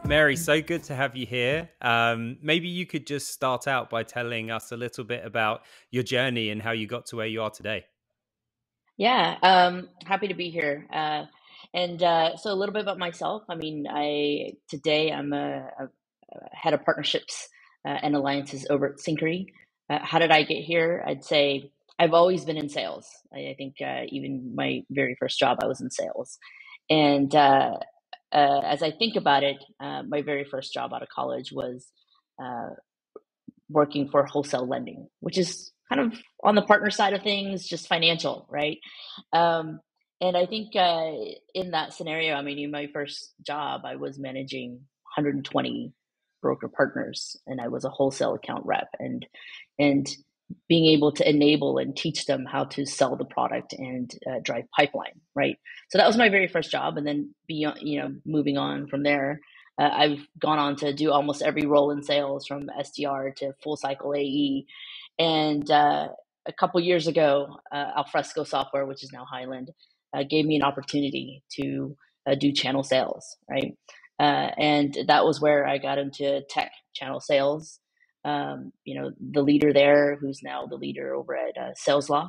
Mary, so good to have you here. Maybe you could just start out by telling us a little bit about your journey and how you got to where you are today. Yeah, happy to be here. So a little bit about myself. I mean, I today I'm a head of partnerships and alliances over at Syncari. How did I get here? I'd say I've always been in sales. I think even my very first job, I was in sales. And as I think about it, my very first job out of college was uh, working for wholesale lending, which is kind of on the partner side of things, just financial, right? Um, and I think in that scenario, I mean, in my first job, I was managing 120 broker partners, and I was a wholesale account rep, and being able to enable and teach them how to sell the product and drive pipeline, right? So that was my very first job, and then beyond, moving on from there, I've gone on to do almost every role in sales, from SDR to full cycle AE, and a couple years ago, Alfresco Software, which is now Highland, gave me an opportunity to do channel sales, right? And that was where I got into tech channel sales. The leader there, who's now the leader over at SalesLoft,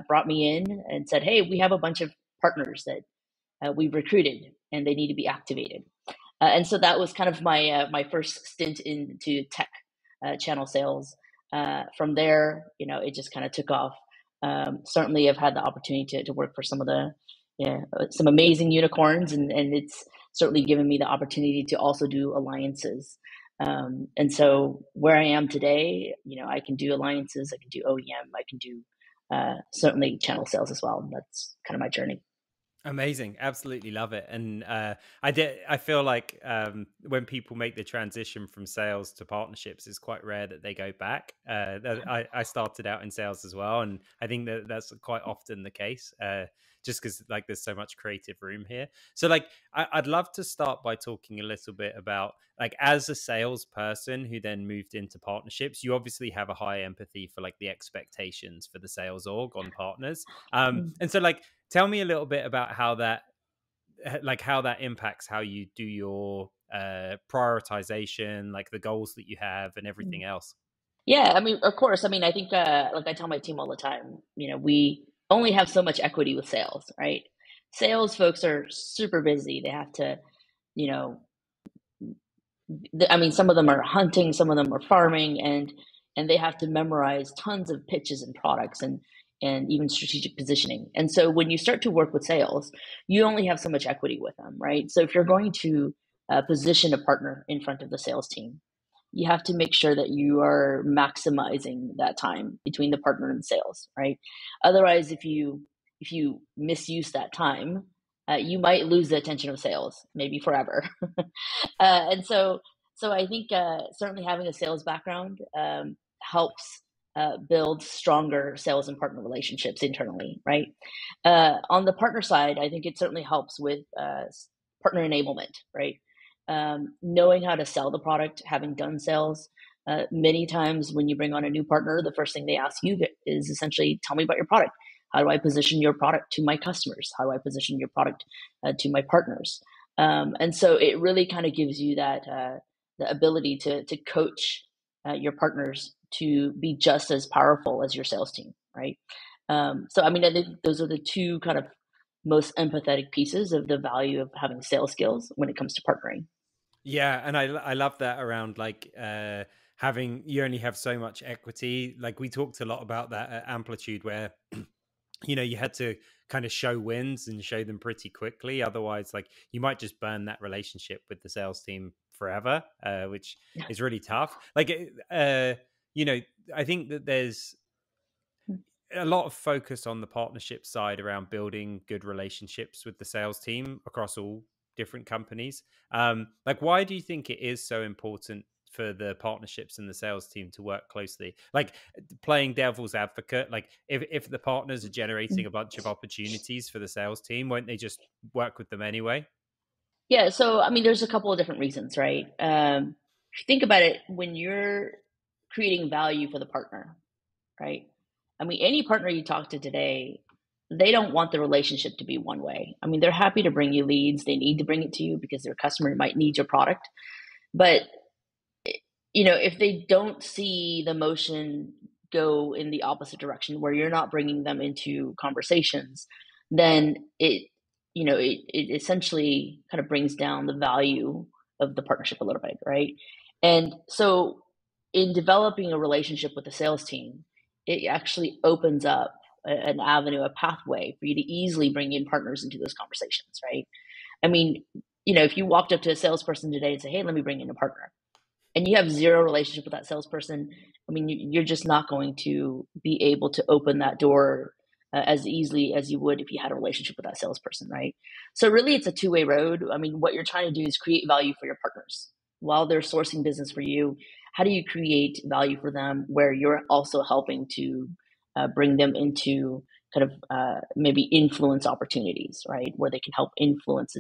brought me in and said, "Hey, we have a bunch of partners that we've recruited, and they need to be activated." And so that was kind of my first stint into tech channel sales. From there, it just kind of took off. Certainly, I've had the opportunity to work for some amazing unicorns, and it's certainly given me the opportunity to also do alliances. And so where I am today, I can do alliances, I can do OEM, I can do certainly channel sales as well. That's kind of my journey. Amazing. Absolutely love it. And I feel like when people make the transition from sales to partnerships, it's quite rare that they go back. I started out in sales as well, and I think that that's quite often the case, just because like there's so much creative room here. So like I'd love to start by talking a little bit about, like, as a salesperson who then moved into partnerships, you obviously have a high empathy for like the expectations for the sales org on partners. And so like, tell me a little bit about how that impacts how you do your prioritization, like the goals that you have and everything else. Yeah, I mean, of course. I mean, I think, like I tell my team all the time, we only have so much equity with sales, right? Sales folks are super busy. They have to, you know, I mean, some of them are hunting, some of them are farming, and they have to memorize tons of pitches and products and even strategic positioning. And so when you start to work with sales, you only have so much equity with them, right? So if you're going to position a partner in front of the sales team, you have to make sure that you are maximizing that time between the partner and sales, right? Otherwise, if you misuse that time, you might lose the attention of sales, maybe forever. And so I think certainly having a sales background helps build stronger sales and partner relationships internally, right? On the partner side, I think it certainly helps with partner enablement, right? Knowing how to sell the product, having done sales. Many times when you bring on a new partner, the first thing they ask you is essentially, tell me about your product. How do I position your product to my customers? How do I position your product to my partners? And so it really kind of gives you that the ability to coach your partners to be just as powerful as your sales team, right? So I mean, I think those are the two kind of most empathetic pieces of the value of having sales skills when it comes to partnering. Yeah, and I love that around like having, you only have so much equity. Like we talked a lot about that at Amplitude, where you had to kind of show wins and show them pretty quickly. Otherwise, like, you might just burn that relationship with the sales team forever, which is really tough. Like, you know, I think that there's a lot of focus on the partnership side around building good relationships with the sales team across all different companies. Like, why do you think it is so important for the partnerships and the sales team to work closely? Like, playing devil's advocate, like if the partners are generating a bunch of opportunities for the sales team, won't they just work with them anyway? Yeah, so I mean, there's a couple of different reasons, right? If you think about it, when you're creating value for the partner, right? I mean, any partner you talk to today, they don't want the relationship to be one way. I mean, they're happy to bring you leads. They need to bring it to you because their customer might need your product. But if they don't see the motion go in the opposite direction where you're not bringing them into conversations, then it essentially kind of brings down the value of the partnership a little bit, right? And so in developing a relationship with the sales team, it actually opens up an avenue, a pathway for you to easily bring in partners into those conversations, right? I mean, if you walked up to a salesperson today and say, hey, let me bring in a partner, and you have zero relationship with that salesperson, I mean, you're just not going to be able to open that door as easily as you would if you had a relationship with that salesperson, right? So really, it's a two-way road. I mean, what you're trying to do is create value for your partners while they're sourcing business for you. How do you create value for them where you're also helping to bring them into kind of maybe influence opportunities, right? Where they can help influence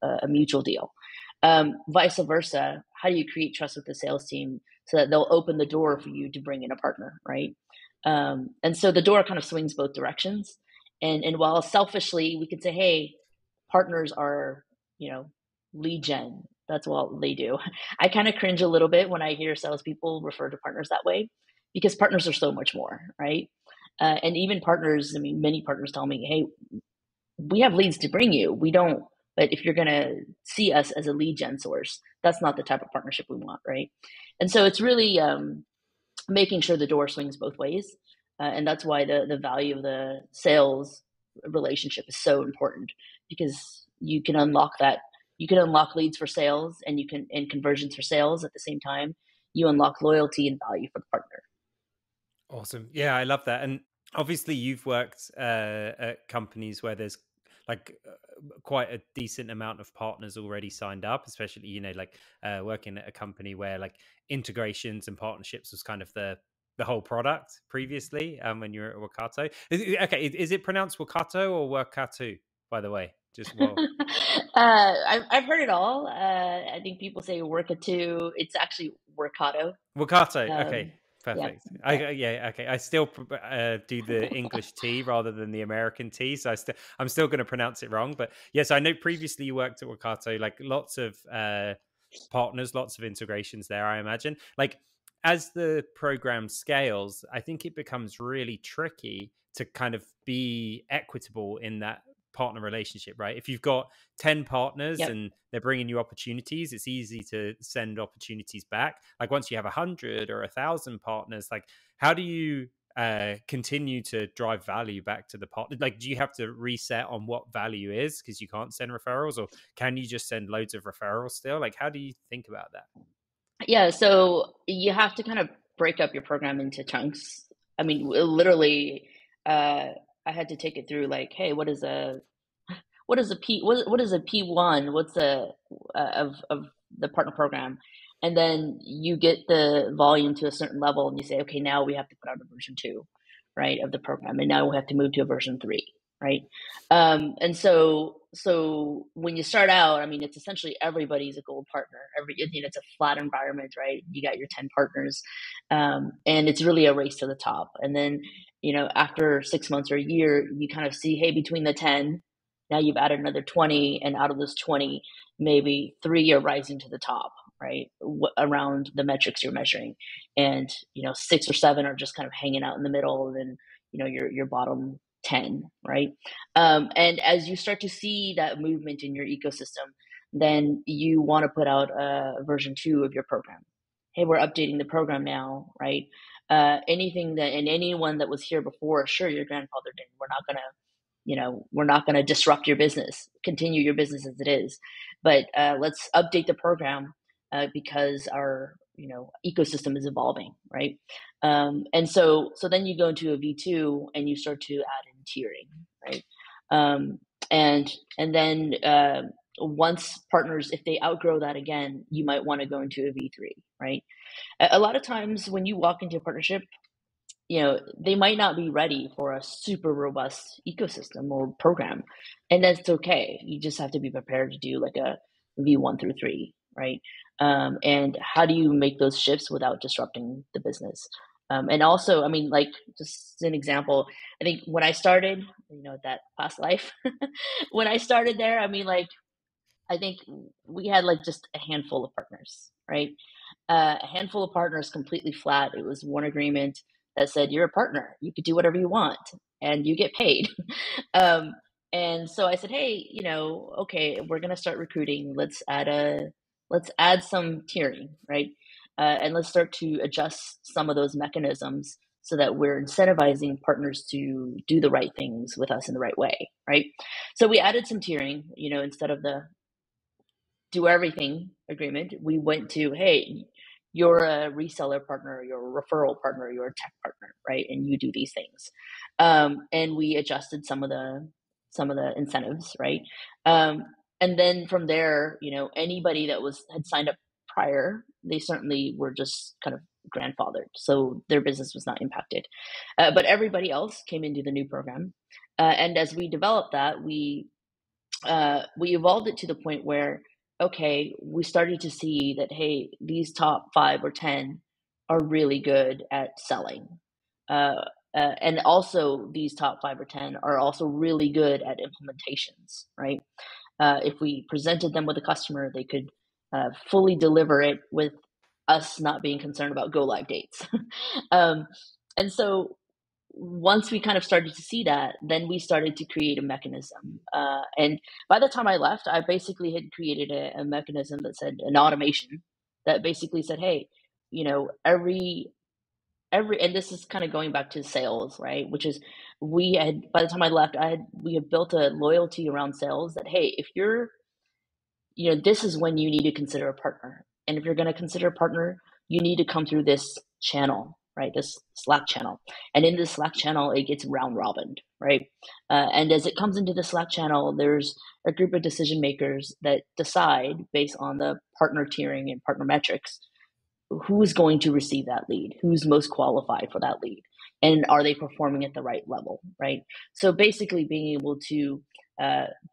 a mutual deal. Vice versa, how do you create trust with the sales team so that they'll open the door for you to bring in a partner, right? And so the door kind of swings both directions. And while selfishly we could say, hey, partners are, lead gen. That's what they do. I kind of cringe a little bit when I hear salespeople refer to partners that way, because partners are so much more, right? And even partners, I mean, many partners tell me, hey, we have leads to bring you. We don't, but if you're going to see us as a lead gen source, that's not the type of partnership we want, right? And so it's really making sure the door swings both ways. And that's why the value of the sales relationship is so important, because you can unlock leads for sales, and conversions for sales at the same time. You unlock loyalty and value for the partner. Awesome. Yeah, I love that. And obviously you've worked at companies where there's like quite a decent amount of partners already signed up, especially, working at a company where like integrations and partnerships was kind of the whole product previously, when you were at Wakato. Is it pronounced Wakato or Wakatu, by the way? Just I've heard it all. I think people say Workatu. It's actually Workato. Wakato. Okay, Um, yeah, perfect. yeah. Okay. I still do the English T rather than the American T, so I'm still going to pronounce it wrong. But yes, I know previously you worked at Wakato, like lots of partners, lots of integrations there. I imagine, like as the program scales, I think it becomes really tricky to kind of be equitable in that partner relationship, right? If you've got 10 partners Yep. and they're bringing you opportunities, it's easy to send opportunities back. Like once you have 100 or 1,000 partners, like how do you continue to drive value back to the partner? Like, do you have to reset on what value is because you can't send referrals, or can you just send loads of referrals still? Like, how do you think about that? Yeah, so you have to kind of break up your program into chunks. I mean, literally, I had to take it through like, hey, what is a P1? What's the of the partner program? And then you get the volume to a certain level, and you say, okay, now we have to put out a version 2, right, of the program, and now we have to move to a version 3, right? And so when you start out, I mean, it's essentially everybody's a gold partner. It's a flat environment, right? You got your 10 partners, and it's really a race to the top. And then after 6 months or a year, you kind of see, hey, between the 10, now you've added another 20, and out of those 20, maybe 3 are rising to the top, right? Around the metrics you're measuring, and 6 or 7 are just kind of hanging out in the middle, and then your bottom 10, right? And as you start to see that movement in your ecosystem, then you want to put out a version 2 of your program. Hey, we're updating the program now, right? Anything that, and anyone that was here before, sure, your grandfather did. We're not going to disrupt your business. Continue your business as it is, but let's update the program because our ecosystem is evolving, right? And so then you go into a V2 and you start to add in tiering, right? And then once partners, if they outgrow that again, you might want to go into a V3, right? A lot of times when you walk into a partnership, they might not be ready for a super robust ecosystem or program, and that's okay. You just have to be prepared to do like a V1 through 3, right? And how do you make those shifts without disrupting the business? And also, I mean, like, just an example, I think when I started, that past life, when I started there, I mean, like, I think we had like just a handful of partners, right? A handful of partners completely flat. It was one agreement that said, you're a partner, you could do whatever you want and you get paid. um, and so I said, hey, okay, we're going to start recruiting. Let's add some tiering, right? And let's start to adjust some of those mechanisms so that we're incentivizing partners to do the right things with us in the right way, right? So we added some tiering, instead of the do everything agreement, we went to, hey, you're a reseller partner, you're a referral partner, you're a tech partner, right? And you do these things. And we adjusted some of the incentives, right? And then from there, anybody that had signed up prior, they certainly were just kind of grandfathered, so their business was not impacted. But everybody else came into the new program, and as we developed that, we evolved it to the point where, okay, we started to see that, hey, these top 5 or 10 are really good at selling. And also these top 5 or 10 are also really good at implementations, right? If we presented them with a customer, they could fully deliver it with us not being concerned about go live dates. um, and so once we kind of started to see that, then we started to create a mechanism. And by the time I left, I basically had created a mechanism that said an automation that basically said, hey, every, and this is kind of going back to sales, right? Which is, by the time I left, we had built a loyalty around sales that, hey, if you're, this is when you need to consider a partner. And if you're going to consider a partner, you need to come through this channel, right? This Slack channel. And in this Slack channel, it gets round robined, right? And as it comes into the Slack channel, there's a group of decision makers that decide based on the partner tiering and partner metrics, who's going to receive that lead, who's most qualified for that lead, and are they performing at the right level, right? So basically being able to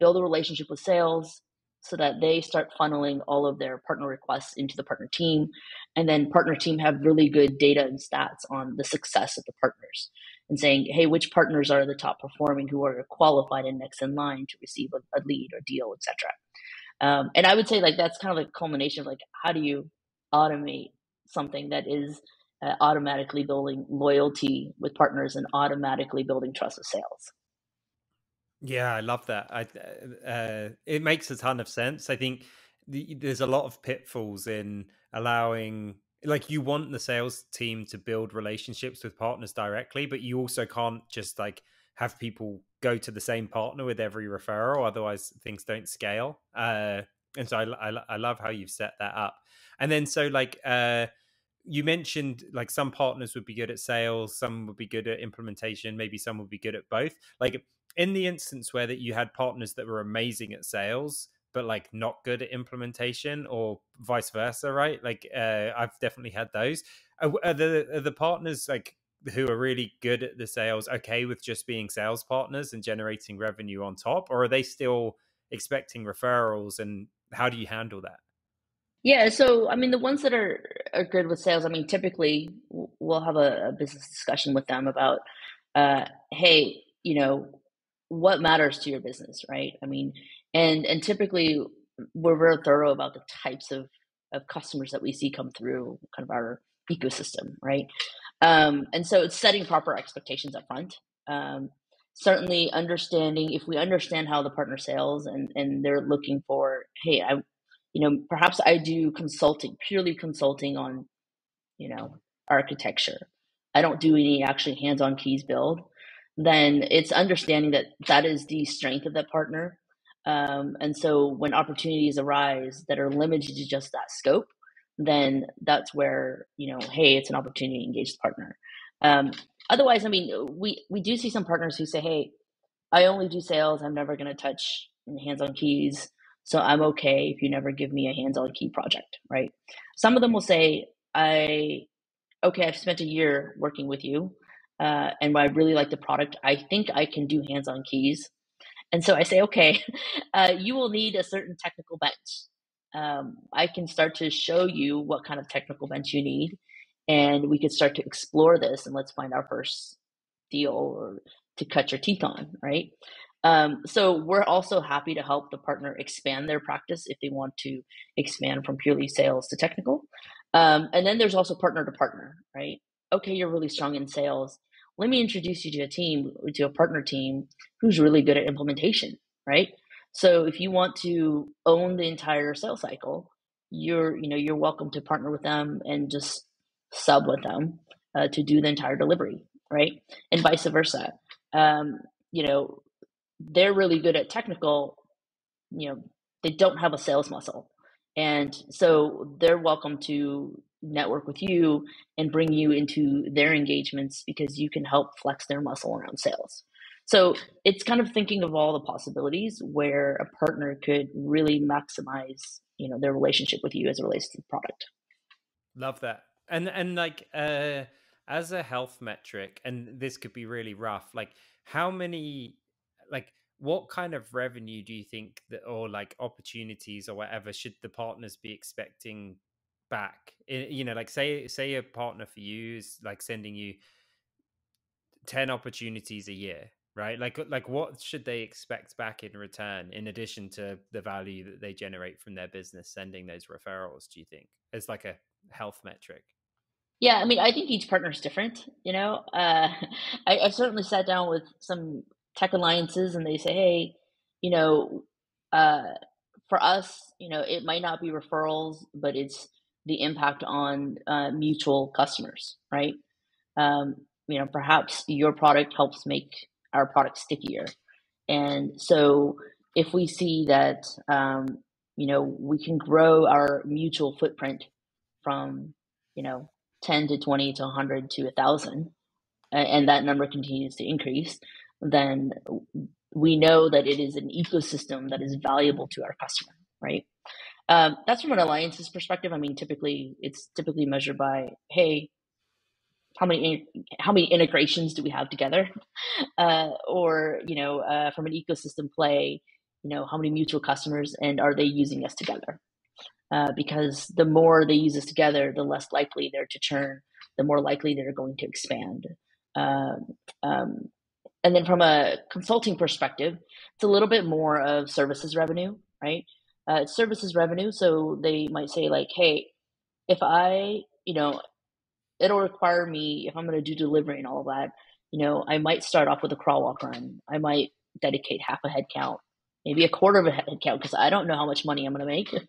build a relationship with sales so that they start funneling all of their partner requests into the partner team, and then partner team have really good data and stats on the success of the partners, and saying, hey, which partners are the top performing, who are qualified and next in line to receive a lead or deal, etc. And I would say, like, that's kind of a culmination of, like, how do you automate something that is automatically building loyalty with partners and automatically building trust with sales. Yeah, I love that. It makes a ton of sense. I think there's a lot of pitfalls in allowing, like, you want the sales team to build relationships with partners directly, but you also can't just like have people go to the same partner with every referral, otherwise things don't scale. And so I love how you've set that up. And then so like you mentioned like some partners would be good at sales, some would be good at implementation, maybe some would be good at both. Like in the instance where that you had partners that were amazing at sales but like not good at implementation, or vice versa, right? Like I've definitely had those. Are the partners like who are really good at the sales okay with just being sales partners and generating revenue on top, or are they still expecting referrals, and how do you handle that? Yeah, so I mean, the ones that are good with sales, I mean, typically we'll have a business discussion with them about, hey, what matters to your business, right? I mean, and typically we're very thorough about the types of customers that we see come through kind of our ecosystem, right? And so it's setting proper expectations up front. Certainly understanding, if we understand how the partner sales and they're looking for, hey, perhaps I do consulting, purely consulting on, architecture. I don't do any actually hands-on keys build. Then it's understanding that that is the strength of that partner. And so when opportunities arise that are limited to just that scope, then that's where, hey, it's an opportunity to engage the partner. Otherwise, I mean, we do see some partners who say, hey, I only do sales. I'm never going to touch hands-on keys. So I'm okay if you never give me a hands-on key project, right? Some of them will say, I've spent a year working with you, and I really like the product. I think I can do hands-on keys. And so I say, okay, you will need a certain technical bench. I can start to show you what kind of technical bench you need. and we could start to explore this, and let's find our first deal or to cut your teeth on, right? So we're also happy to help the partner expand their practice if they want to expand from purely sales to technical. And then there's also partner to partner, right? Okay, you're really strong in sales. Let me introduce you to a team, to a partner team who's really good at implementation, right? So if you want to own the entire sales cycle, you're welcome to partner with them and just sub with them to do the entire delivery, right? And vice versa. Um, you know, they're really good at technical, they don't have a sales muscle. And so they're welcome to network with you and bring you into their engagements because you can help flex their muscle around sales. So it's kind of thinking of all the possibilities where a partner could really maximize, their relationship with you as it relates to the product. Love that. And like as a health metric, and this could be really rough, like how many, like what kind of revenue do you think that, or like opportunities or whatever, should the partners be expecting back? Like say a partner for you is like sending you 10 opportunities a year, right? Like what should they expect back in return, in addition to the value that they generate from their business sending those referrals, do you think, as like a health metric? Yeah, I mean, I think each partner is different. I've certainly sat down with some tech alliances, and they say, hey, you know, uh, for us, it might not be referrals, but it's the impact on mutual customers, right? Perhaps your product helps make our product stickier, and so if we see that, we can grow our mutual footprint from, you know, 10 to 20 to 100 to 1,000, and that number continues to increase, then we know that it is an ecosystem that is valuable to our customer, right? That's from an alliances perspective. I mean, it's typically measured by, hey, how many integrations do we have together, or from an ecosystem play, how many mutual customers and are they using us together? Because the more they use us together, the less likely they're to churn, the more likely they're going to expand. Um, um, and then from a consulting perspective, it's a little bit more of services revenue, right? It's services revenue. So they might say like, hey, if I, it'll require me, if I'm going to do delivery and all of that, I might start off with a crawl walk run. I might dedicate half a head count, maybe a quarter of a head count, because I don't know how much money I'm going to make. Mhm.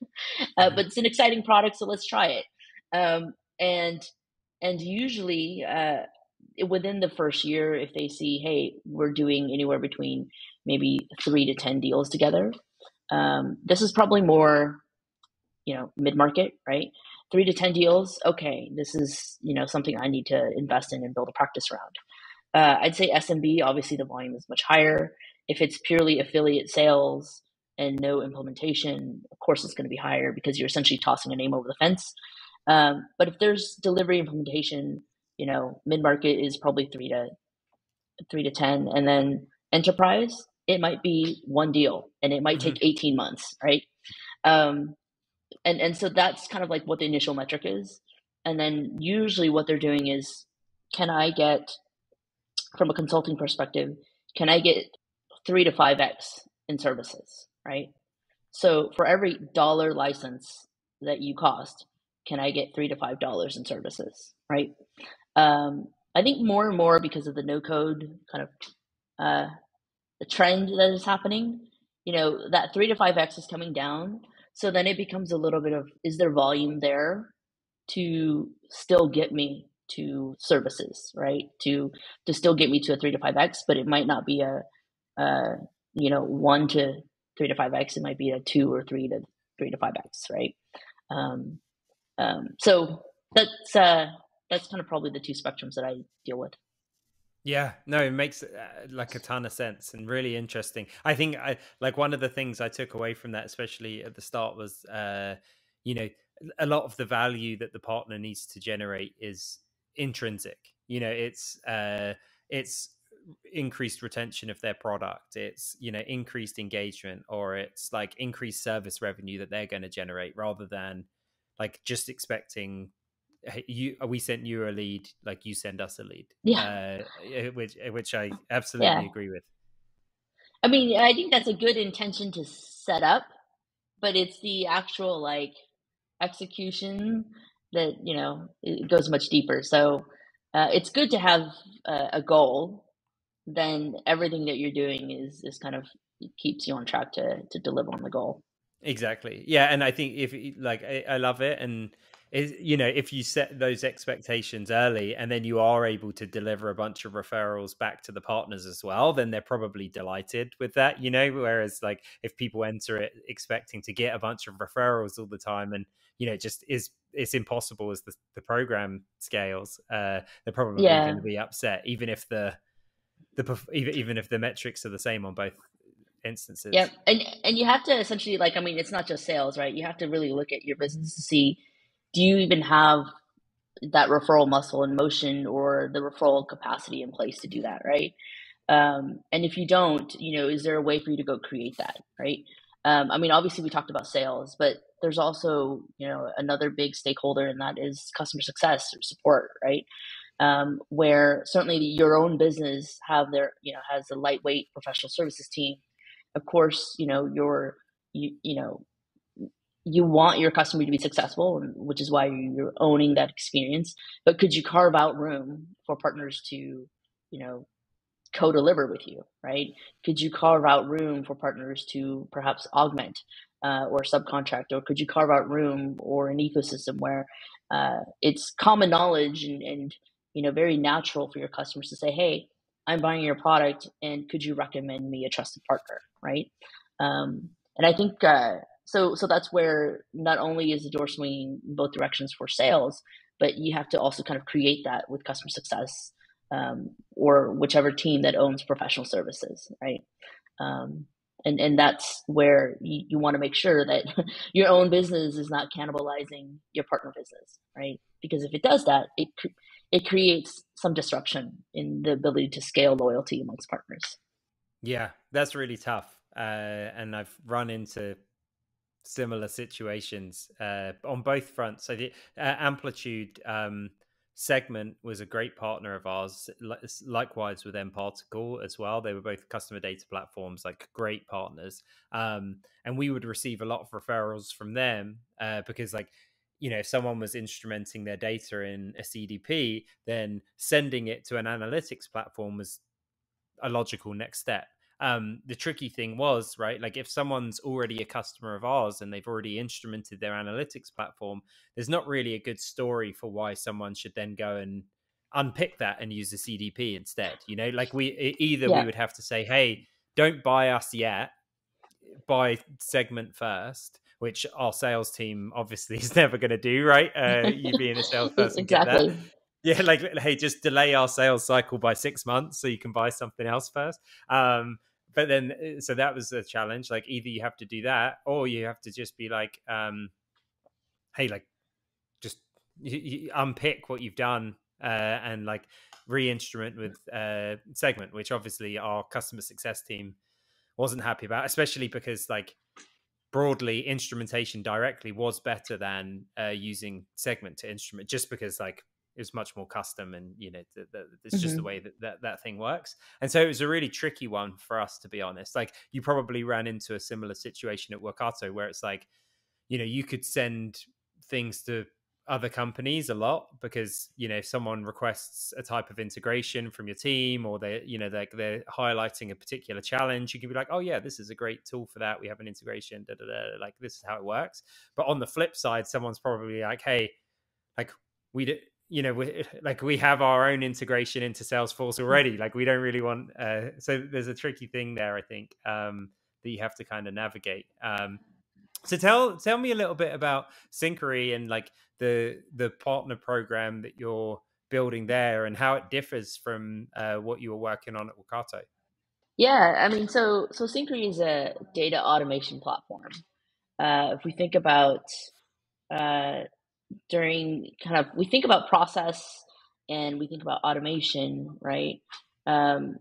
But it's an exciting product, so let's try it. And usually, within the first year, if they see, hey, we're doing anywhere between maybe 3 to 10 deals together, this is probably more, mid market, right? 3 to 10 deals. Okay, this is something I need to invest in and build a practice around. I'd say SMB, obviously the volume is much higher. If it's purely affiliate sales and no implementation, of course it's going to be higher because you're essentially tossing a name over the fence. But if there's delivery implementation, mid market is probably 3 to 10, and then enterprise, it might be one deal and it might Mhm. take 18 months, right? Um, and so that's kind of like what the initial metric is. And then usually what they're doing is, can I get, from a consulting perspective, can I get 3 to 5x in services, right? So for every dollar license that you cost, can I get $3 to $5 in services, right? I think more and more, because of the no code kind of uh, the trend that is happening, that 3 to 5x is coming down. So then it becomes a little bit of, is there volume there to still get me to services, right? To still get me to a 3 to 5x, but it might not be a 1 to 3 to 5x. It might be a 2 or 3 to 5x, right? Um, so that's kind of probably the two spectrums that I deal with. Yeah, no, it makes like a ton of sense and really interesting. I think I like one of the things I took away from that, especially at the start, was you know, a lot of the value that the partner needs to generate is intrinsic. It's increased retention of their product. It's increased engagement, or it's like increased service revenue that they're going to generate, rather than like just expecting hey, we sent you a lead, like you send us a lead, Yeah, which I absolutely yeah. agree with. I mean, I think that's a good intention to set up, but it's the actual like execution that it goes much deeper. So it's good to have a goal. Then everything that you're doing is kind of keeps you on track to deliver on the goal. Exactly. Yeah, and I think if like I love it, and if you set those expectations early, and then you are able to deliver a bunch of referrals back to the partners as well, then they're probably delighted with that. Whereas like if people enter it expecting to get a bunch of referrals all the time, and just it's impossible as the program scales, they're probably going Yeah. to be upset, even if even if the metrics are the same on both Yep. instances. And you have to essentially like, I mean, it's not just sales, right? You have to really look at your business to see, do you even have that referral muscle in motion or the referral capacity in place to do that, right? And if you don't, is there a way for you to go create that, right? I mean, obviously we talked about sales, but there's also, another big stakeholder, and that is customer success or support, right? Where certainly your own business has a lightweight professional services team. Of course, you know you want your customer to be successful, which is why you're owning that experience. But could you carve out room for partners to, co-deliver with you, right? Could you carve out room for partners to perhaps augment or subcontract, or could you carve out room or an ecosystem where it's common knowledge and very natural for your customers to say, "Hey, I'm buying your product, and could you recommend me a trusted partner?" Right? And I think so. That's where not only is the door swinging in both directions for sales, but you have to also kind of create that with customer success or whichever team that owns professional services, right? Um, and that's where you want to make sure that your own business is not cannibalizing your partner business, right? Because if it does that, it creates some disruption in the ability to scale loyalty amongst partners. Yeah, that's really tough. And I've run into similar situations on both fronts. So the Amplitude segment was a great partner of ours. Likewise with mParticle as well. They were both customer data platforms, like great partners. And we would receive a lot of referrals from them because like, if someone was instrumenting their data in a CDP, then sending it to an analytics platform was a logical next step. The tricky thing was, right, like if someone's already a customer of ours and they've already instrumented their analytics platform, there's not really a good story for why someone should then go and unpick that and use the CDP instead. Like either we Yeah. would have to say, hey, don't buy us yet, buy segment first, which our sales team obviously is never going to do, right? You being a salesperson get that. Exactly. Yeah, like, hey, just delay our sales cycle by 6 months so you can buy something else first. But then, so that was a challenge. Like, either you have to do that, or you have to just be like, hey, like, just you unpick what you've done and like re-instrument with segment, which obviously our customer success team wasn't happy about, especially because like broadly instrumentation directly was better than using segment to instrument, just because like it was much more custom, and it's just the Hmm. way that thing works. And so it was a really tricky one for us, to be honest. Like you probably ran into a similar situation at Workato where it's like, you could send things to other companies a lot because if someone requests a type of integration from your team, or they're highlighting a particular challenge, you can be like, oh yeah, this is a great tool for that, we have an integration, da, da, da, like this is how it works. But on the flip side, someone's probably like, hey, like we do, we have our own integration into Salesforce already, like we don't really want so there's a tricky thing there, I think, that you have to kind of navigate. So tell me a little bit about Syncari and like the partner program that you're building there, and how it differs from what you were working on at Workato. Yeah, I mean, so Synchrony is a data automation platform. If we think about uh, during kind of we think about process and we think about automation, right? Um,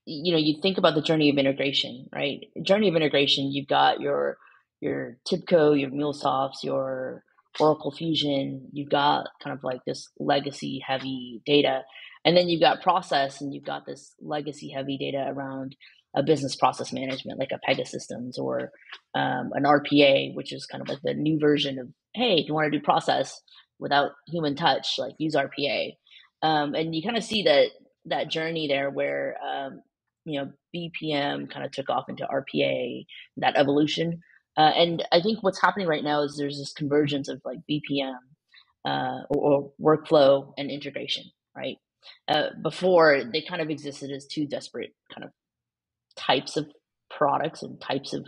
you think about the journey of integration, right? Journey of integration, you've got your TIBCO, your MuleSofts, your Oracle Fusion, you've got kind of like this legacy heavy data. And then you've got process, and you've got this legacy heavy data around a business process management, like a Pegasystems or an RPA, which is kind of like the new version of, hey, if you want to do process without human touch, like use RPA. And you kind of see that journey there where, BPM kind of took off into RPA, that evolution. And I think what's happening right now is there's this convergence of like BPM or workflow and integration, right? Before, they kind of existed as two disparate kind of types of products and types of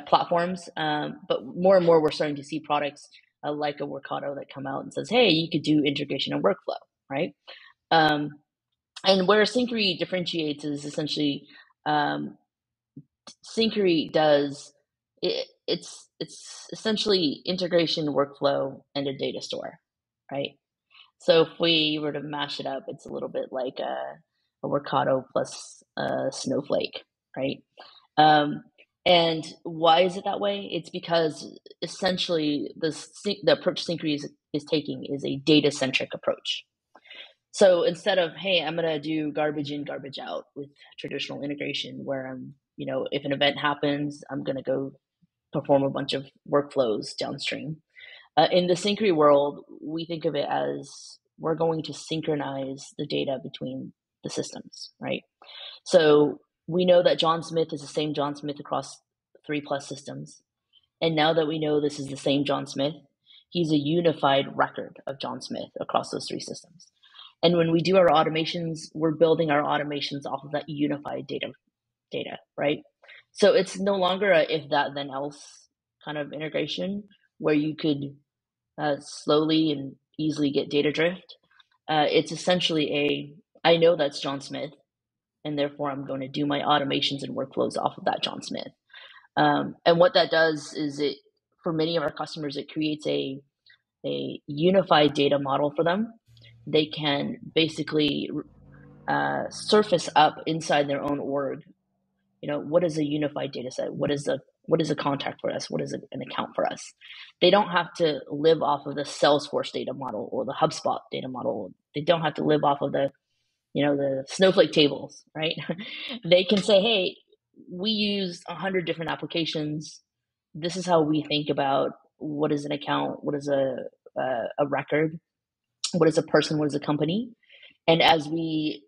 platforms. But more and more, we're starting to see products like a Workato that come out and says, hey, you could do integration and workflow, right? And where Syncari differentiates is essentially Syncari does it's essentially integration, workflow, and a data store, right? So if we were to mash it up, it's a little bit like a Workato plus Snowflake, right? And why is it that way? It's because essentially the approach Syncari is taking is a data-centric approach. So instead of, hey, I'm going to do garbage in, garbage out with traditional integration where if an event happens, I'm going to go perform a bunch of workflows downstream. In the Syncari world, we think of it as we're going to synchronize the data between the systems, right? So we know that John Smith is the same John Smith across 3+ systems. And now that we know this is the same John Smith, he's a unified record of John Smith across those 3 systems. And when we do our automations, we're building our automations off of that unified data, right? So it's no longer a if that then else kind of integration where you could slowly and easily get data drift. It's essentially I know that's John Smith, and therefore I'm going to do my automations and workflows off of that John Smith. And what that does is for many of our customers, it creates a unified data model for them. They can basically surface up inside their own org. What is a unified data set? What is a contact for us? What is an account for us? They don't have to live off of the Salesforce data model or the HubSpot data model. They don't have to live off of the Snowflake tables, right? They can say, hey, we use 100 different applications. This is how we think about what is an account, what is a record, what is a person, what is a company. And as we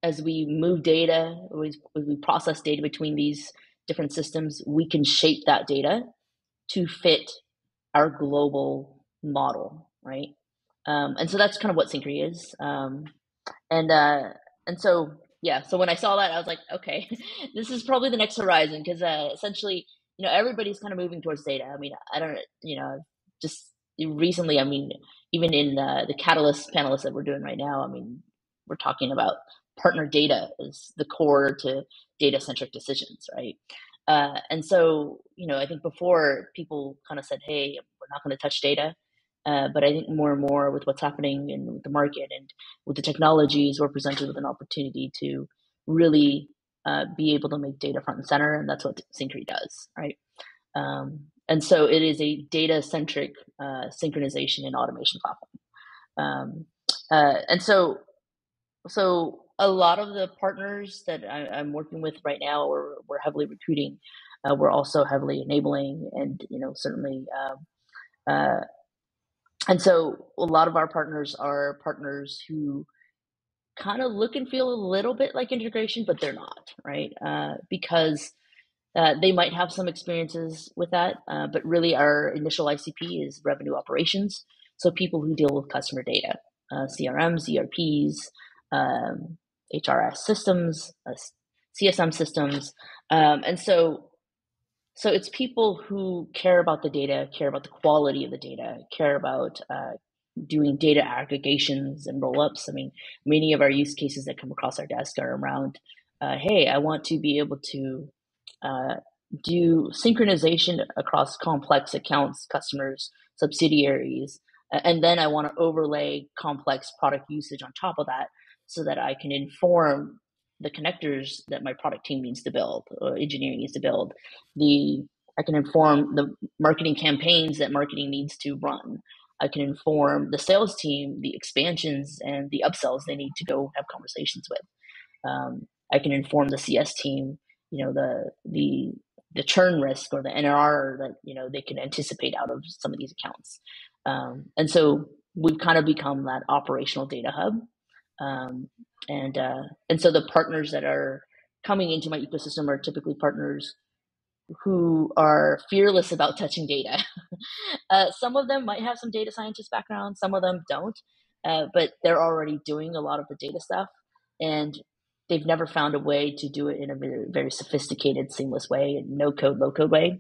move data, as we process data between these different systems, we can shape that data to fit our global model, right? And so that's kind of what Syncari is. And so, yeah, so when I saw that, I was like, okay, this is probably the next horizon because essentially, everybody's kind of moving towards data. I mean, I don't, just recently, I mean, even in the Catalyst panelists that we're doing right now, I mean, we're talking about partner data as the core to data-centric decisions, right? And so, I think before people kind of said, hey, we're not going to touch data. But I think more and more with what's happening in the market and with the technologies, we're presented with an opportunity to really be able to make data front and center. And that's what Syncari does, right? And so it is a data-centric synchronization and automation platform. And so a lot of the partners that I'm working with right now, or we're heavily recruiting, we're also heavily enabling, and certainly. And so a lot of our partners are partners who kind of look and feel a little bit like integration, but they're not, right? Because they might have some experiences with that, but really our initial ICP is revenue operations. So people who deal with customer data, CRMs, ERPs, HRS systems, CSM systems. And so it's people who care about the data, care about the quality of the data, care about doing data aggregations and roll-ups. I mean, many of our use cases that come across our desk are around, hey, I want to be able to do synchronization across complex accounts, customers, subsidiaries, and then I want to overlay complex product usage on top of that so that I can inform the connectors that my product team needs to build or engineering needs to build, the I can inform the marketing campaigns that marketing needs to run. I can inform the sales team the expansions and the upsells they need to go have conversations with. I can inform the CS team, the churn risk or the NRR that they can anticipate out of some of these accounts. And so we've kind of become that operational data hub. And so the partners that are coming into my ecosystem are typically partners who are fearless about touching data. Some of them might have some data scientist background, some of them don't, but they're already doing a lot of the data stuff, and they've never found a way to do it in a very, very sophisticated, seamless way, no code, low code way.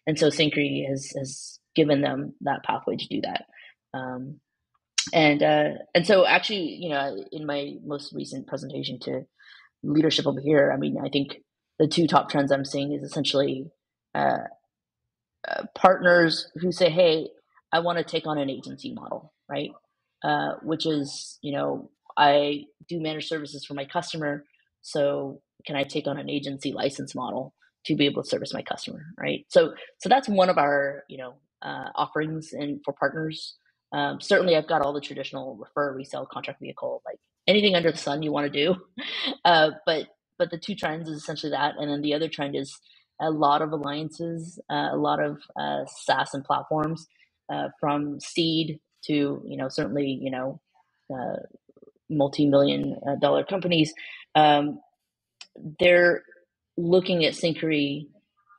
And so Syncari has given them that pathway to do that. And so actually, in my most recent presentation to leadership over here, I mean, I think the two top trends I'm seeing is essentially partners who say, hey, I want to take on an agency model, right? Which is, I do managed services for my customer, so can I take on an agency license model to be able to service my customer, right? So that's one of our, offerings and for partners. Certainly, I've got all the traditional refer, resell, contract vehicle, like anything under the sun you want to do. But the two trends is essentially that, and then the other trend is a lot of alliances, a lot of SaaS and platforms, from seed to certainly multi-million dollar companies. They're looking at Syncari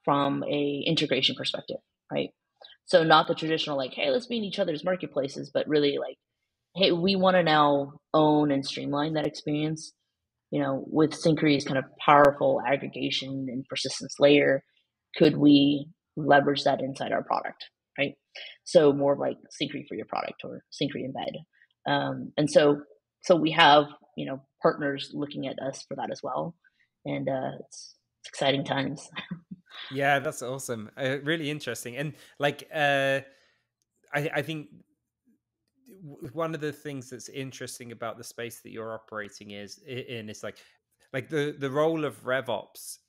from a integration perspective, right? So not the traditional like, hey, let's be in each other's marketplaces, but really like, hey, we want to now own and streamline that experience. With Syncari's kind of powerful aggregation and persistence layer, could we leverage that inside our product, right? So more like Syncari for your product or Syncari embed. And so we have, partners looking at us for that as well. And it's exciting times. Yeah, that's awesome. Really interesting. And like, I think one of the things that's interesting about the space that you're operating is like the role of RevOps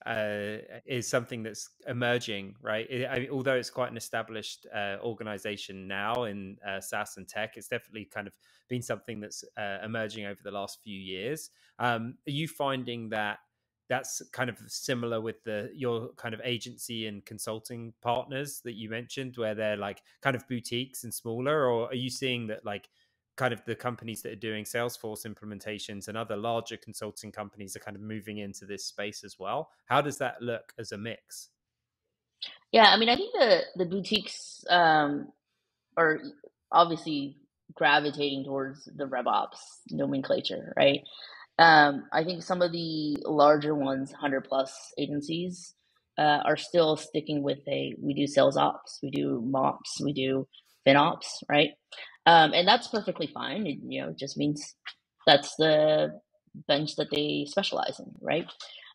is something that's emerging, right? Although it's quite an established organization now in SaaS and tech, it's definitely kind of been something that's emerging over the last few years. Are you finding that that's kind of similar with your kind of agency and consulting partners that you mentioned, where they're like kind of boutiques and smaller, or are you seeing that like kind of the companies that are doing Salesforce implementations and other larger consulting companies are kind of moving into this space as well? How does that look as a mix? Yeah, I mean, I think the boutiques are obviously gravitating towards the RevOps nomenclature, right? I think some of the larger ones, 100 plus agencies, are still sticking with we do sales ops, we do MOps, we do FinOps, right? And that's perfectly fine. It just means that's the bench that they specialize in, right?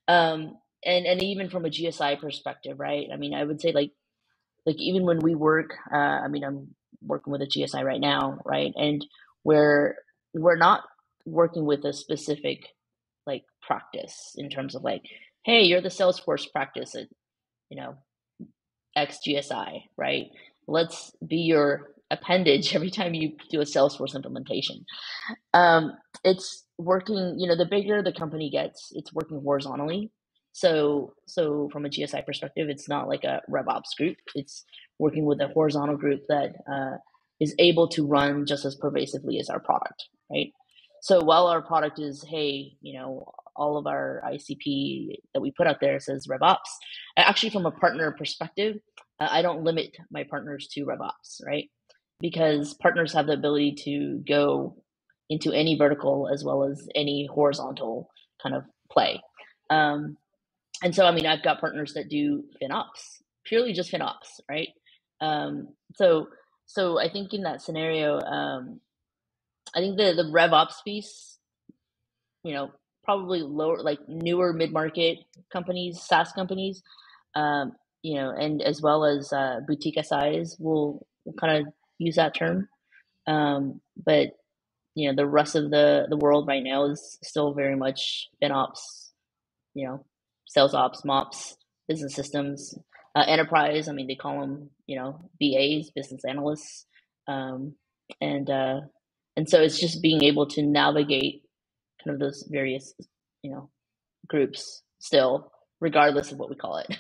And even from a GSI perspective, right? I mean, I would say like even when we work, I mean, I'm working with a GSI right now, right? And we're not working with a specific like practice in terms of like, hey, you're the Salesforce practice at X GSI, right? Let's be your appendage every time you do a Salesforce implementation. It's working, the bigger the company gets, it's working horizontally. So from a GSI perspective, it's not like a RevOps group. It's working with a horizontal group that is able to run just as pervasively as our product, right? So while our product is, hey, all of our ICP that we put out there says RevOps, actually from a partner perspective, I don't limit my partners to RevOps, right? Because partners have the ability to go into any vertical as well as any horizontal kind of play. And so, I mean, I've got partners that do FinOps, purely just FinOps, right? So I think in that scenario, I think the RevOps piece, probably lower, like newer mid-market companies, SaaS companies, and as well as boutique SIs will kind of use that term. But the rest of the world right now is still very much FinOps, sales ops, MOps, business systems. Enterprise, I mean, they call them, BAs, business analysts. Um, and, uh, and so it's just being able to navigate kind of those various, you know, groups still, regardless of what we call it.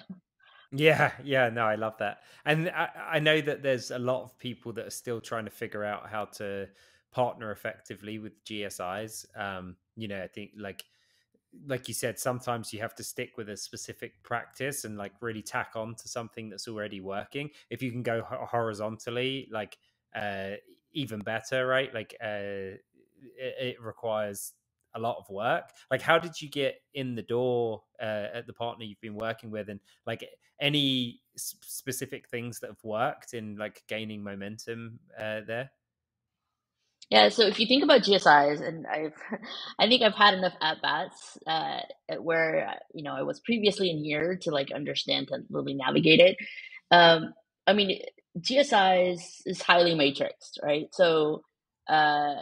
Yeah, yeah, no, I love that. And I know that there's a lot of people that are still trying to figure out how to partner effectively with GSIs. I think like you said, sometimes you have to stick with a specific practice and like really tack on to something that's already working. If you can go horizontally, like uh even better, right? Like it requires a lot of work. Like how did you get in the door at the partner you've been working with, and like any specific things that have worked in like gaining momentum there? Yeah, so if you think about GSIs, and I think I've had enough at bats where I was previously in here to like understand to really navigate it. Um, I mean, GSIs is highly matrixed, right? So uh,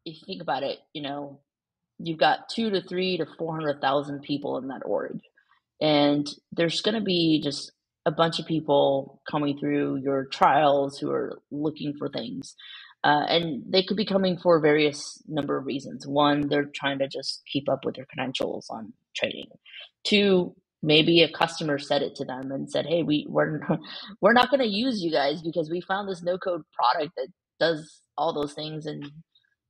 if you think about it, you've got 2 to 3 to 400,000 people in that org, and there's going to be just a bunch of people coming through your trials who are looking for things. And they could be coming for various number of reasons. One, they're trying to just keep up with their credentials on trading. Two, maybe a customer said it to them and said, "Hey, we're not going to use you guys because we found this no code product that does all those things, and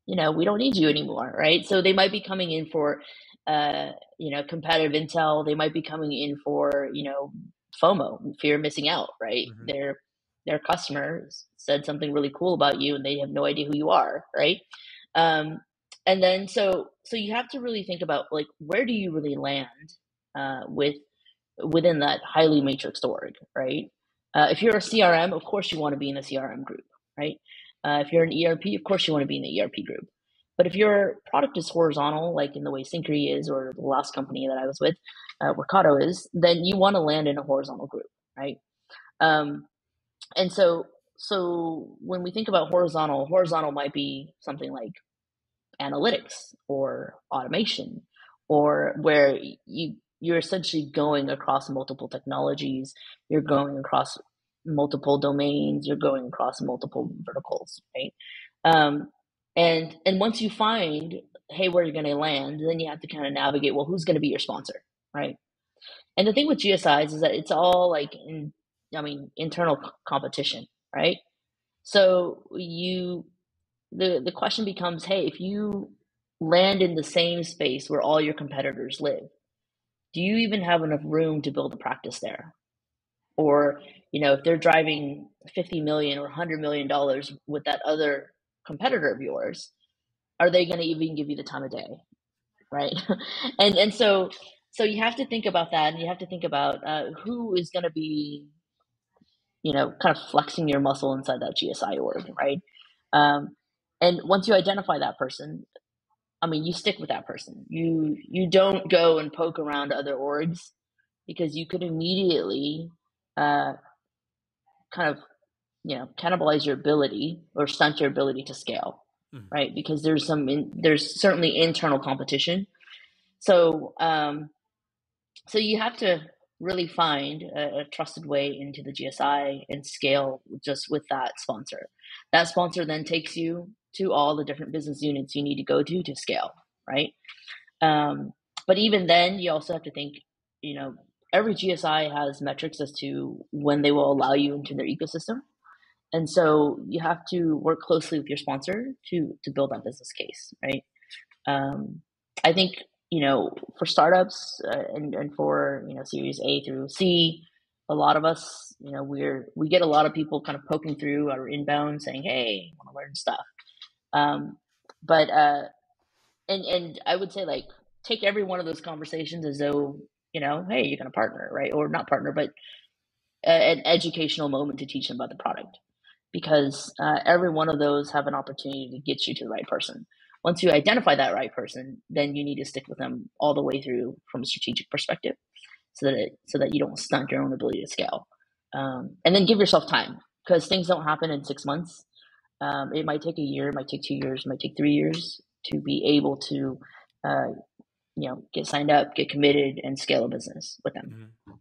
we don't need you anymore," right? So they might be coming in for, competitive intel. They might be coming in for, FOMO, fear of missing out, right? Hmm. Their customers said something really cool about you and they have no idea who you are, right? Um, and then so you have to really think about like where do you really land within that highly matrixed org, right? If you're a CRM, of course you want to be in a CRM group, right? If you're an ERP, of course you want to be in the ERP group. But if your product is horizontal, like in the way Syncari is, or the last company that I was with, Workato is, then you want to land in a horizontal group, right? Um, and so when we think about horizontal might be something like analytics or automation, or where you're essentially going across multiple technologies, you're going across multiple domains, you're going across multiple verticals, right? um, and once you find, hey, where you're going to land, then you have to kind of navigate, well, who's going to be your sponsor, right? And the thing with GSIs is that it's all like internal competition, right? So the question becomes, hey, if you land in the same space where all your competitors live, do you even have enough room to build a practice there? Or, if they're driving 50 million or $100 million with that other competitor of yours, are they going to even give you the time of day, right? and so you have to think about that, and you have to think about who is going to be, kind of flexing your muscle inside that GSI org, right? Um, and once you identify that person, I mean, you stick with that person. You don't go and poke around other orgs, because you could immediately uh, kind of cannibalize your ability or stunt your ability to scale, Hmm. right? Because there's certainly internal competition. So so you have to really find a trusted way into the GSI and scale just with that sponsor. That sponsor then takes you to all the different business units you need to go to scale, right? Um, but even then, you also have to think, you know, every GSI has metrics as to when they will allow you into their ecosystem. And so you have to work closely with your sponsor to build that business case, right? I think, for startups and for, Series A through C, a lot of us, we get a lot of people kind of poking through our inbound saying, "Hey, I want to learn stuff." Um, but and I would say, like, take every one of those conversations as though, hey, you're going to partner, right? Or not partner, but an educational moment to teach them about the product, because every one of those have an opportunity to get you to the right person. Once you identify that right person, then you need to stick with them all the way through from a strategic perspective, so that you don't stunt your own ability to scale. And then give yourself time, because things don't happen in 6 months. It might take a year, it might take 2 years, it might take 3 years to be able to, uh, get signed up, get committed, and scale a business with them. Hmm.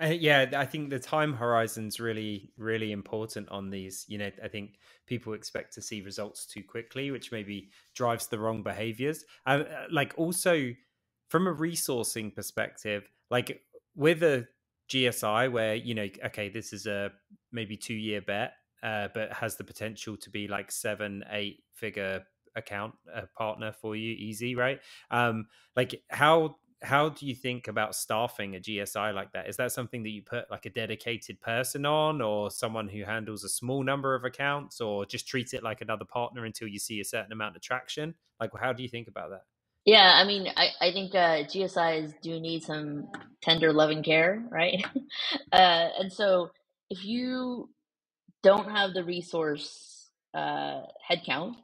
Yeah, I think the time horizon's really, really important on these. I think people expect to see results too quickly, which maybe drives the wrong behaviors. Like also from a resourcing perspective, like with a GSI where, okay, this is a maybe 2 year bet, but has the potential to be like 7, 8 figure account partner for you, easy, right? Like how do you think about staffing a GSI like that? Is that something that you put like a dedicated person on, or someone who handles a small number of accounts, or just treat it like another partner until you see a certain amount of traction? Like, how do you think about that? Yeah, I mean, I think GSIs do need some tender loving care, right? And so if you don't have the resource headcount,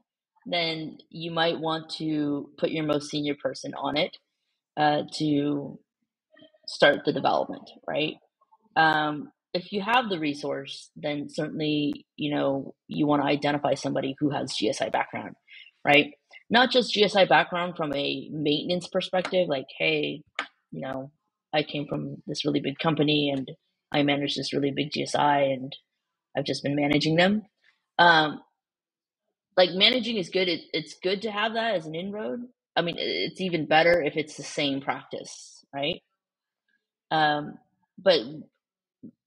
then you might want to put your most senior person on it to start the development, right? If you have the resource, then certainly, you want to identify somebody who has GSI background, right? Not just GSI background from a maintenance perspective, like, hey, you know, I came from this really big company and I manage this really big GSI and I've just been managing them. Um, like managing is good. It's good to have that as an inroad. I mean, it's even better if it's the same practice, right? Um, but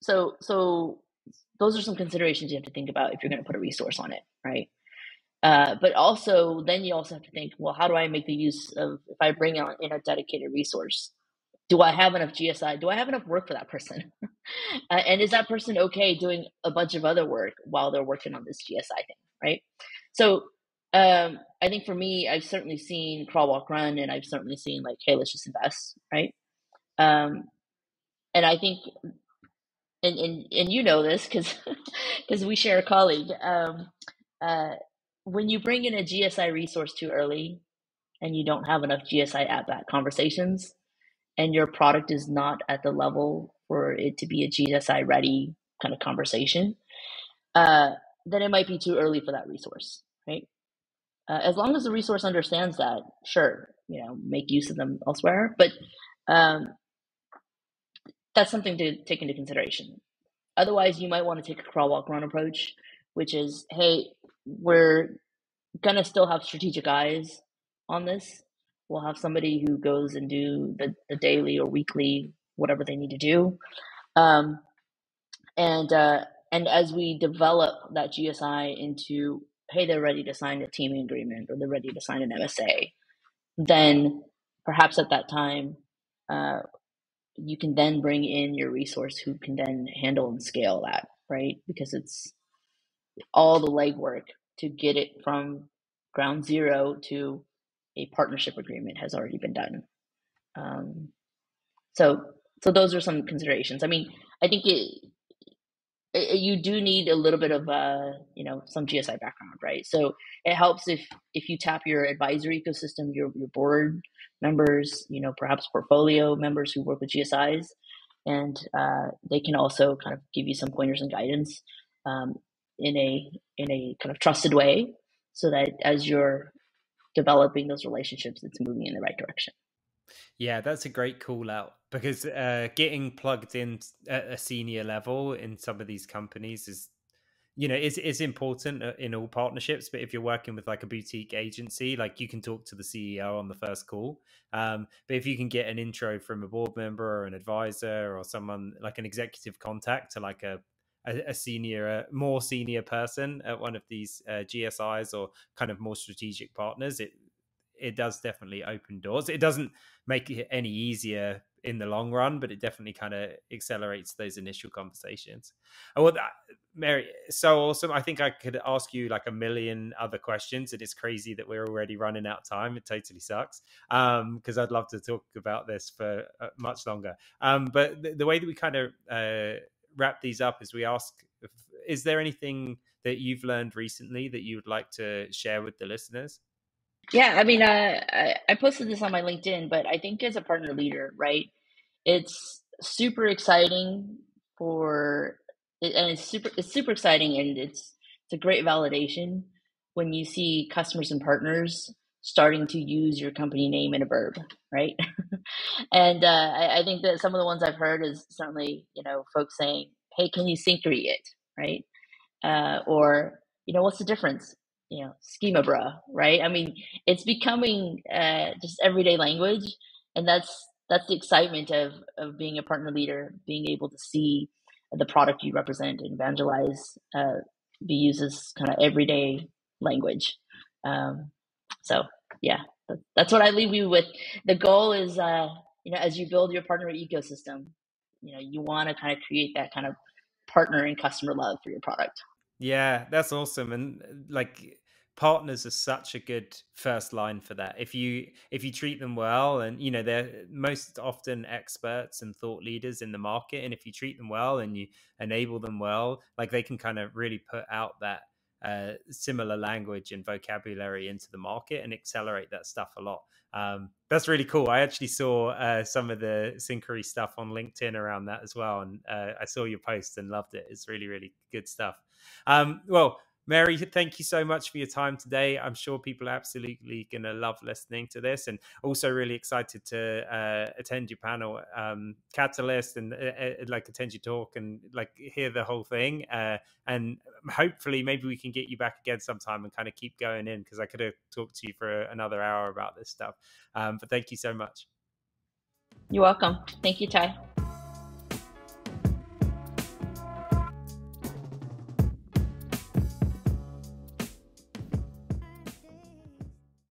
so those are some considerations you have to think about if you're going to put a resource on it, right? But also, then you also have to think, well, how do I make the use of if I bring in a dedicated resource? Do I have enough GSI? Do I have enough work for that person? And is that person okay doing a bunch of other work while they're working on this GSI thing, right? So I think for me, I've certainly seen crawl, walk, run, and I've certainly seen like, hey, let's just invest, right? Um, and I think and you know this because because we share a colleague. Uh, when you bring in a GSI resource too early and you don't have enough GSI at bat conversations, and your product is not at the level for it to be a GSI ready kind of conversation, uh, then it might be too early for that resource, right? As long as the resource understands that, sure, make use of them elsewhere, but um, that's something to take into consideration. Otherwise, you might want to take a crawl, walk, run approach, which is, hey, we're going to still have strategic eyes on this. We'll have somebody who goes and do the daily or weekly, whatever they need to do. Um, and as we develop that GSI into, hey, they're ready to sign a teaming agreement or they're ready to sign an MSA, then perhaps at that time, uh, you can then bring in your resource who can then handle and scale that, right? Because it's all the legwork to get it from ground zero to a partnership agreement has already been done. Um, so, so those are some considerations. I mean, I think you do need a little bit of some GSI background, right? So it helps if you tap your advisory ecosystem, your board members, perhaps portfolio members who work with GSIs, and they can also kind of give you some pointers and guidance um, in a kind of trusted way, so that as you're developing those relationships, it's moving in the right direction. Yeah, that's a great call out because getting plugged in at a senior level in some of these companies is important in all partnerships. But if you're working with like a boutique agency, like you can talk to the CEO on the first call. But if you can get an intro from a board member or an advisor or someone like an executive contact to like a senior, more senior person at one of these GSIs or kind of more strategic partners, it does definitely open doors. It doesn't make it any easier in the long run, but it definitely kind of accelerates those initial conversations. Oh, well, Mary, so awesome. I think I could ask you like a million other questions, and it's crazy that we're already running out of time. It totally sucks because I'd love to talk about this for much longer. But the way that we kind of wrap these up is we ask, is there anything that you've learned recently that you would like to share with the listeners? Yeah, I mean, I posted this on my LinkedIn, but I think as a partner leader, right, it's super exciting and it's super exciting, and it's a great validation when you see customers and partners starting to use your company name in a verb, right? And I think that some of the ones I've heard is certainly, folks saying, "Hey, can you syncary it?" Right? Or, what's the difference? Schema bruh, right? I mean, it's becoming just everyday language, and that's the excitement of being a partner leader, being able to see the product you represent and evangelize be used as kind of everyday language. Um, so yeah, that's what I leave you with. The goal is, as you build your partner ecosystem, you want to kind of create that kind of partner and customer love for your product. Yeah, that's awesome. And like partners are such a good first line for that. If you treat them well, and they're most often experts and thought leaders in the market, and if you treat them well and you enable them well, like they can kind of really put out that similar language and vocabulary into the market and accelerate that stuff a lot. That's really cool. I actually saw some of the Syncari stuff on LinkedIn around that as well, and I saw your post and loved it. It's really, really good stuff. Well, Mary, thank you so much for your time today. I'm sure people are absolutely going to love listening to this, and also really excited to attend your panel, Catalyst, and like attend your talk and like hear the whole thing. And hopefully, maybe we can get you back again sometime and kind of keep going in, because I could have talked to you for another hour about this stuff. But thank you so much. You're welcome. Thank you, Ty.